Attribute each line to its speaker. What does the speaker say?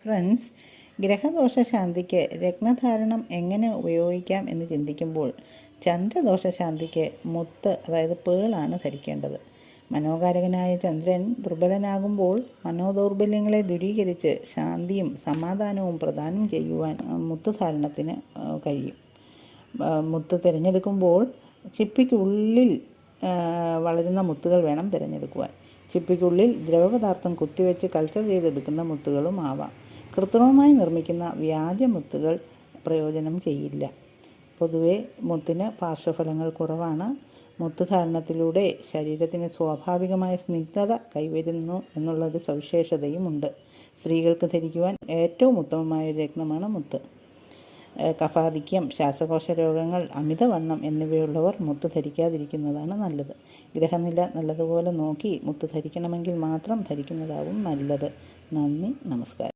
Speaker 1: Friends, ഗ്രഹദോഷ ശാന്തിക്ക് രത്നധാരണം എങ്ങനെ ഉപയോഗിക്കാം എന്ന് ചിന്തിക്കുമ്പോൾ ചന്ദ്രദോഷ ശാന്തിക്ക് മുത്ത്, അതായത് പേളാണ് ധരിക്കേണ്ടത്. മനോകാരകനായ ചന്ദ്രൻ ദുർബലനാകുമ്പോൾ മനോദൗർബല്യങ്ങളെ ദൂരീകരിച്ച് ശാന്തിയും സമാധാനവും പ്രദാനം ചെയ്യുവാൻ മുത്തുധാരണത്തിന് കഴിയും. മുത്ത് തിരഞ്ഞെടുക്കുമ്പോൾ ചിപ്പിക്കുള്ളിൽ വളരുന്ന മുത്തുകൾ വേണം തിരഞ്ഞെടുക്കുവാൻ. ചിപ്പിക്കുള്ളിൽ ദ്രവപദാർത്ഥം കുത്തിവെച്ച് കൾച്ചർ ചെയ്തെടുക്കുന്ന മുത്തുകളും ആവാം. കൃത്രിമമായി നിർമ്മിക്കുന്ന വ്യാജ മുത്തുകൾ പ്രയോജനം ചെയ്യില്ല. പൊതുവെ മുത്തിന് പാർശ്വഫലങ്ങൾ കുറവാണ്. മുത്തുധാരണത്തിലൂടെ ശരീരത്തിന് സ്വാഭാവികമായ സ്നിഗ്ധത കൈവരുന്നു എന്നുള്ളൊരു സവിശേഷതയുമുണ്ട്. സ്ത്രീകൾക്ക് ധരിക്കുവാൻ ഏറ്റവും ഉത്തമമായ രത്നമാണ് മുത്ത്. കഫാധിക്യം, ശ്വാസകോശ രോഗങ്ങൾ, അമിതവണ്ണം എന്നിവയുള്ളവർ മുത്ത് ധരിക്കാതിരിക്കുന്നതാണ് നല്ലത്. ഗ്രഹനില നല്ലതുപോലെ നോക്കി മുത്ത് ധരിക്കണമെങ്കിൽ മാത്രം ധരിക്കുന്നതാവും നല്ലത്. നന്ദി, നമസ്കാരം.